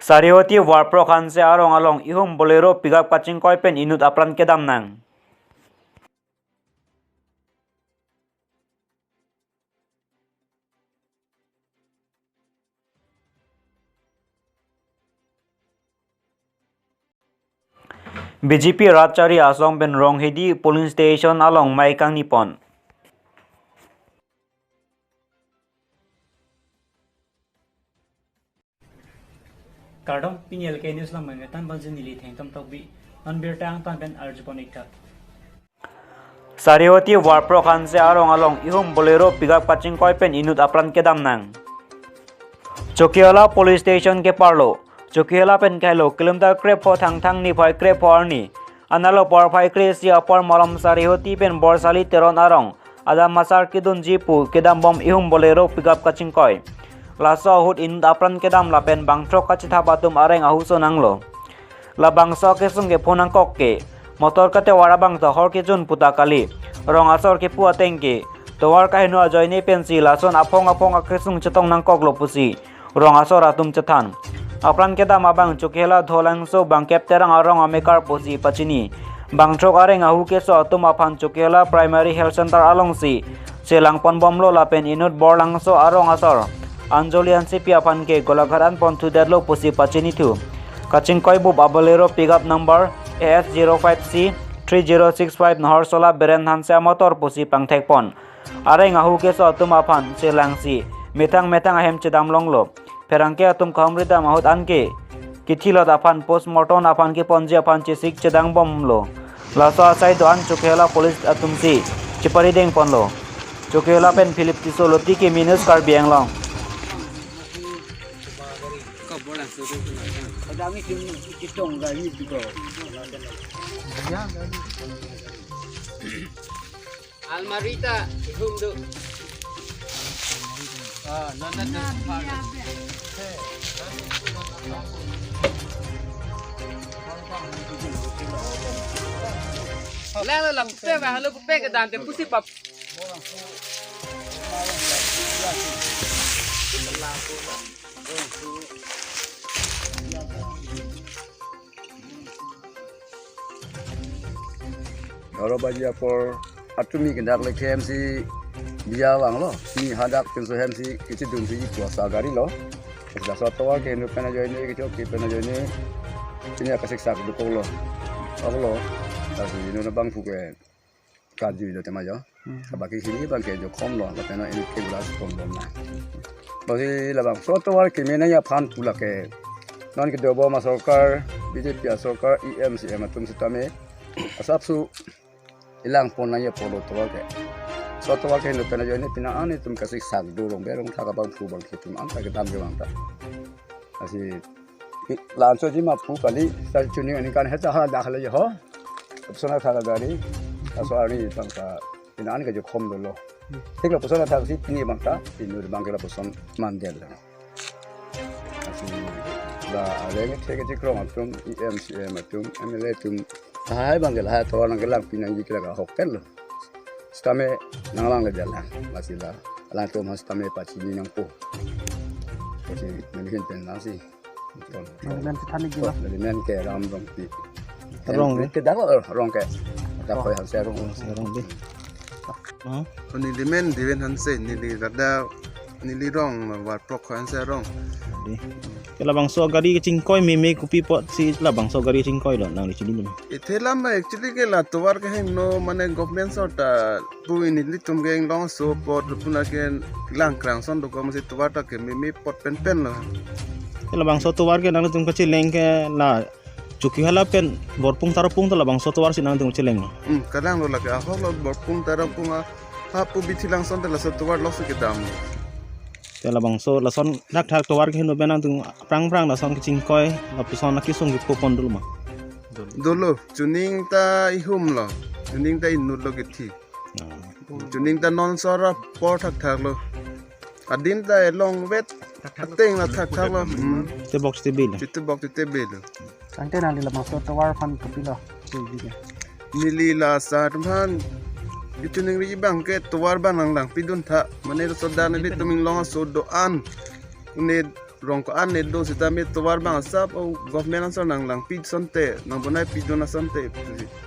Sariwati warpro khanse arong along ihum bolero pickup kaching koi pen inut apran kedam nang. BJP Ratchari Asong Ben Ronghedi polling station along Maikang Nipon. Kardom pinyel ke news lam ngetan banjin nili thengtam tokbi non birtang tan ben arjupon ikta. Sariwati warpro khanse arong along ihum bolero pickup kaching koi pen inut apran kedam nang. Chokiola police station ke parlo. Chokiola pen kailo kilometer krep ho thang ni phai krep ho arni. Analo por phai kresi apor malam Sariwati pen borsali teron arong. Ada masar kidun jipu kedam bom ihum bolero pickup kaching koi. Laso hut in apran kedam lapen bangtro kachitha batum areng ahuso nanglo. La bangso ke sunge phonang kokke. Motor kate warabang to hor ke jun puta kali. Rong asor ke puwa tengke. Towar kahinu ajoyne pensi lason apong akresung chetong nang koklo pusi. Rong asor atum chethan. Apran kedam abang chukela dholangso bang kepterang arong amekar pusi pachini. Bangtrok areng ahu ke so atum apan chukela primary health center alongsi. Selang pon bomlo lapen inut borlangso arong asor. Anjolian CP apan ke golagharan pon tudadlo pusi pachini thu. Kaching koi bu bolero pickup number AS05C 3065 Naharsola Beren Hansa motor pusi pangthek pon. Areng ahu ke so atum apan selangsi. Metang ahem chedam longlo. Perangke atum khamrida mahut anke. Kithilot apan postmortem apan ke ponji apan chisik chedang bomlo. Laso asai doan chukela police atumsi. Chipari deng ponlo. Chukela pen Philip Tisoloti ke minus kar bianglong. Almarita, ihumdu. Lelo lang pe ba halo pe ke dante pusi pap. Kalau bagi apor atumi kendak le KMC dia wang lo si hadak tenso KMC kecil dun si kuasa gari lo sudah satu ke nu pena join ni kecil ke pena join ni ini apa seksa dukung lo apa lo tapi ini na bang fuke kaji lo tema jo bagi sini bang ke jo kom lo pena ini ke bulas kom lo na bagi la bang satu ke mena ya pan pula ke non ke dobo masokar BJP asokar EMC ematum sitame asapsu ilang pon na ya polo to ke so to ke no pena jone pina ane tum kasih sak dorong berong thaka bang fu bang kitum an ta ke tam ge bang ta asi lan so ji ma fu kali sal chuni ani kan heta ha dakhla je ho opsona thaka gari aso ari bang ta pina an ke jo khom do lo thik lo opsona thak si pini bang ta pinu bang ke la poson mandel asi la areng theke ji krong atum EMCM atum MLA tum hai bang gel hai to nang gelang pinang jikla ka hokel lo stame nanglang le jalan masih la ala to mas stame pachi ni nang po pachi melihin pen nasi Dan setani gila. dari men ke ram rong pi Rong ke dak rong ke dak ko han se rong bi. Ni men diven hanse ni li rada ni li rong war prok hanse rong Kala bang so gari cingkoi meme kupi pot si la bang so gari cingkoi lo nang di sini nih. ithela ma actually ke la towar ke no mane government sota pu ni li tum geng long so pot puna ke lang krang son do ko masi towar ta ke meme pot pen lo Kala bang so tuwar ke nang tum kecil leng ke la cuki hala pen borpung tarapung la bang so tuwar si nang tum kecil leng. kadang lo la ke ahok lo borpung tarapung ha pu bithilang son te la so towar lo su ke dam Kala bang so la son dak thak tuwar ke no benang tum prang la son ke cingkoi la pison la kisung ki popon dulu ma. dolo chuning ta ihum lo chuning ta inut lo ke thi chuning ta non sora por thak lo adin ta long vet ateng la thak lo Te box te bil. chitu bok te bel Sangte nali la masuk tawar fan kapila. nili la sat man chuning ri bang ke tuwar banang lang pidun tha mane so dan ni tuming long so do an ne rong ko an do sita mi towar bang sap au government answer nang lang pid sonte nang bonai pid dona sonte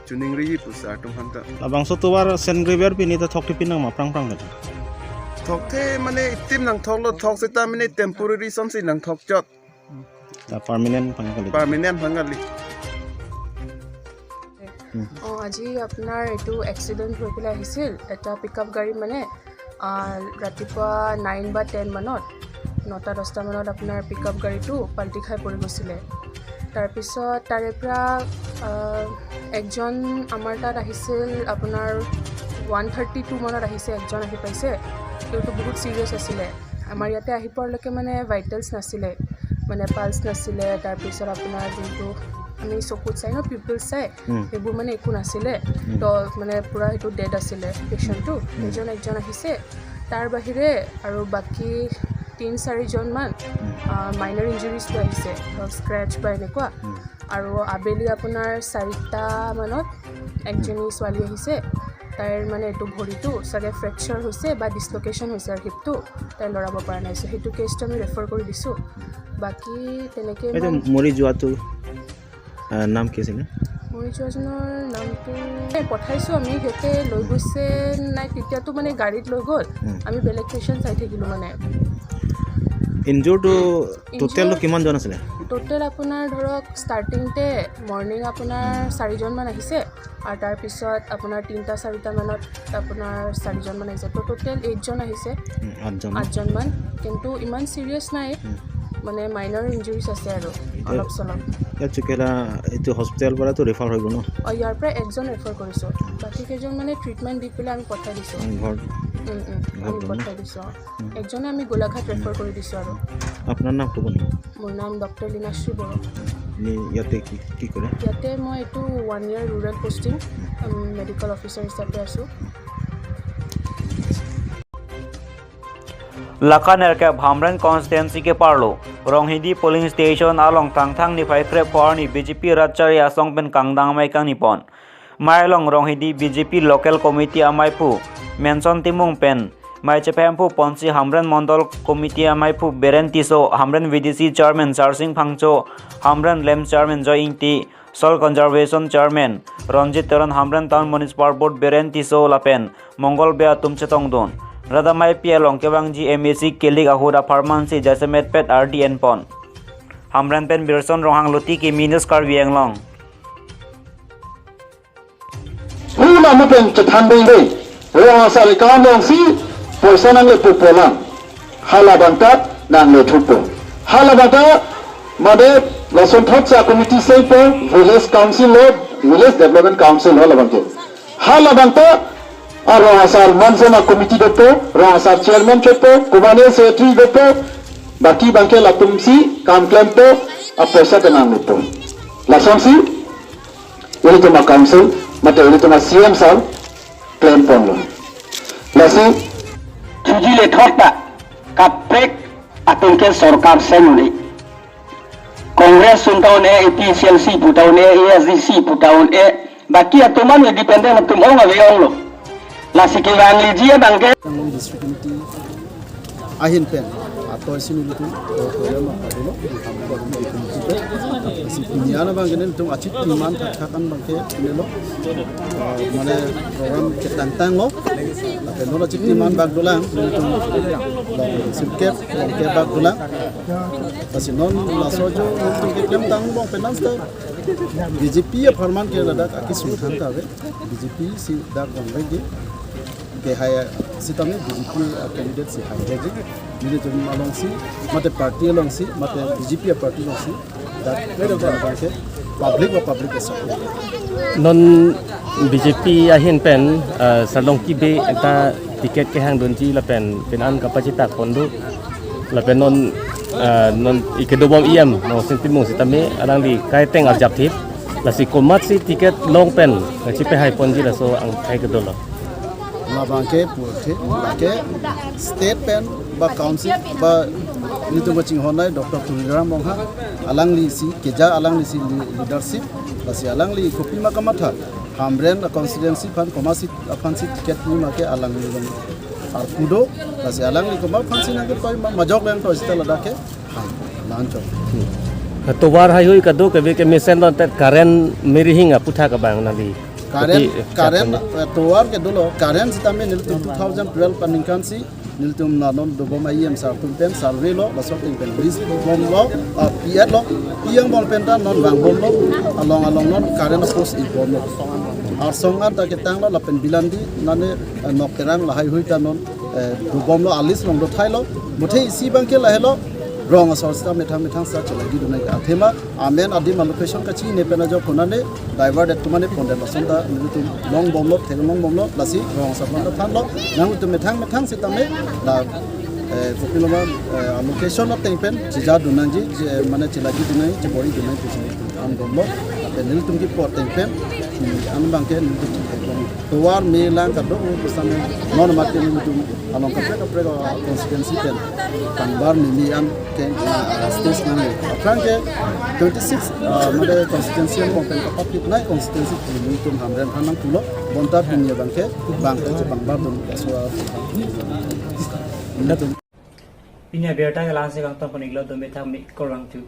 chuning ri pusa tum hanta labang so tuwar sen river pini ta thok tipin nang ma prang prang da thok the mane itim nang thok lo thok sita mine temporary son si nang thok jot ta permanent pangali permanent hangali আজি আপোনাৰ এইটো accident হৈ পেলাই আহিছিল এটা pickup গাড়ী মানে ৰাতিপুৱা 9 বা 10 মানত 9-10 মানত আপোনাৰ পিকআপ গাড়ীটো পাল্টি খাই পৰি গৈছিলে তাৰপিছত তাৰে পৰা একজন আমাৰ তাত আহিছিল আপোনাৰ 132 মানত আহিছে একজন আহি পাইছে এইটো বহুত চিৰিয়াছ আছিলে আমাৰ ইয়াতে আহি পোৱালৈকে মানে ভাইটেলছ নাছিলে মানে পালছ নাছিলে তাৰপিছত আপোনাৰ যোনটো আমি চকুত চাই ন পিপলছ চাই সেইবোৰ মানে একো নাছিলে তো মানে পূৰা সেইটো ডেড আছিলে পেচেণ্টটো একজন আহিছে তাৰ বাহিৰে আৰু বাকী 3-4জনমান মাইনৰ ইঞ্জুৰিজ লৈ আহিছে ধৰক স্ক্ৰেচ বা এনেকুৱা আৰু আবেলি আপোনাৰ 4টা মানত একজনী ছোৱালী আহিছে তাইৰ মানে এইটো ভৰিটো চাগে ফ্ৰেকচাৰ হৈছে বা ডিছলোকেশ্যন হৈছে আৰু হিপটো তাই লৰাব পৰা নাই সেইটো কেছটো আমি ৰেফাৰ কৰি দিছোঁ বাকী তেনেকৈ মৰি যোৱাটো নাম কি আছিলে মৰি যোৱাজনৰ নামটো পঠাইছোঁ আমি সিহঁতে লৈ গৈছে নাই তেতিয়াতো মানে গাড়ীত লৈ গ'ল আমি বেলেগ পেচেণ্ট চাই থাকিলোঁ মানে ইনজুৰটো টোটেল কিমান জন আছিলে টোটেল আপোনাৰ ধৰক ষ্টাৰ্টিংতে মৰ্ণিং আপোনাৰ 4জনমান আহিছে আৰু তাৰপিছত আপোনাৰ 3-4টা মানত আপোনাৰ 4জনমান আহিছে তো টোটেল 8জন আহিছে 8জনমান কিন্তু ইমান চিৰিয়াছ নাই মানে মাইনৰ ইঞ্জুৰিজ আছে আৰু অলপ চলপ চুকেলা এইটো হস্পিটেল পৰাতো ৰেফাৰ হৈ গ'ল ন ইয়াৰ পৰা একজন ৰেফাৰ কৰিছোঁ বাকী কেইজন মানে ট্ৰিটমেণ্ট দি পেলাই আমি পঠাই দিছোঁ আমি পঠাই দিছোঁ একজনে আমি গোলাঘাট ৰেফাৰ কৰি দিছোঁ আৰু আপোনাৰ নাম ক'ব নেকি মোৰ নাম ডক্টৰ লীনাশ্ৰী বড়ো ইয়াতে কি কৰে ইয়াতে মই এইটো 1 year rural posting medical officer হিচাপে আছোঁ Lakaner ke Bhamran constituency ke parlo Ronghidi polling station along tangthang ni phai krep ni BJP rachari asong pen kangdang mai kang nipon Mailong Ronghidi BJP local committee amai pu mention timung pen mai chepempu ponsi Hamran Mondol committee amai pu berentiso Hamran VDC chairman Charsing Phangcho Hamran Lem chairman Joy Ingti Soil Conservation chairman Ranjit Taran Hamran Town Municipal Board berentiso lapen Mongol bea tumchetong don Radamai Pialong Kebangji MAC Kelik Ahuda Pharmacy Jasemet Pet RDN Pon Hamran Pen Birson Rohang Luti Ki Minus Karvieng Long Hula Mapen Chathanding Day Roha Salikam Long Si Poisanan Le Pupolang Halabanta Nang Le Tupo Halabanta Made Lason Thotsa Committee Sepo Village Council Lord Village Development Council Halabanta Halabanta Rohasar Manzana Committee Dopo, Rohasar Chairman Chopo, Kumane Secretary Dopo, Baki Banke Latumsi, Kam Klempo, Aposa Tenang Dopo. Lasonsi, ini cuma Council, mata ini cuma CM Sal, Klempon lo. Lasi, Tujuh le thota, kaprek atungke sorkar senuli. Kongres suntaun APCLC putaun ASDC putaun baki atuman independen atum orang aviong lo. Lasi kilang lijia bangke. District Committee ahin pen atau sini itu program apa dulu si punyana bangke tung acik timan katakan bangke ini lo mana program ketantang lo tapi lo acik timan bag dolang tung sikep bangke bag dolang tapi non lasojo tung kelam tang bang penasta BJP ya farman ke ladak aki sultan tabe BJP si dak bangke ke haya sitamnya BJP candidate si haya jadi ini jadi malong si mate party long si mate BJP party long si dan bangke public esok non BJP ahin pen salong kibe eta tiket ke hang donji la pen penan kapacita kondo la pen non ikedobom IM no sentimong sitame alang di kaiteng objektif la si komat si tiket long pen cipe hai ponji la so ang kai kedolo na bangke purke bangke state pen ba council ba nitu baching honai Dr. Tuliram Mongha alang li si keja alang li si leadership basi alang li kopi makamatha Hamren constituency fan komasi afansi tiket ni make alang li ar kudo basi alang li koma fansi na ke pai majok yang to istala dake ancol. Towar hayu kadu ke mesen don tet karen merihinga putha ka bang nali. Karen towar ke dulu karen sitame niltum 2012 paningkan si niltum nanon dobom ayem sartum pen sarve lo lasok pen bris bom lo piat lo iyang bom penta non bang bom lo along non karen post i bom lo arsonga ta ketang lo lapen bilandi nane nok terang la hayu ta non dobom lo alis long do thai lo muthe isi bang ke la helo rong asal sta methang sa chala gi dunai ka thema amen adi mal location ka chi ne pena jo khonane divert at tumane ponde basunda nilutum long bomlo thengmong bomlo lasi rong asal panda than lo nang tu methang sitame la popiloma location of tempen chija dunanji mane chila gi dunai chebori dunai pichini am bomlo ape nilutum gi pot tempen an bangke nilutum towar melang ka do pesane non mate nilutum along ka prega constituency pen kanbar mimi am ke stage nang franke 26 made constituency am pen ka papit nai constituency nilutum hamren hanang tulo bonta pinya bangke bangbar dum aswa Pinya berta ke langsung kang tong peniglo do metham mi korang tu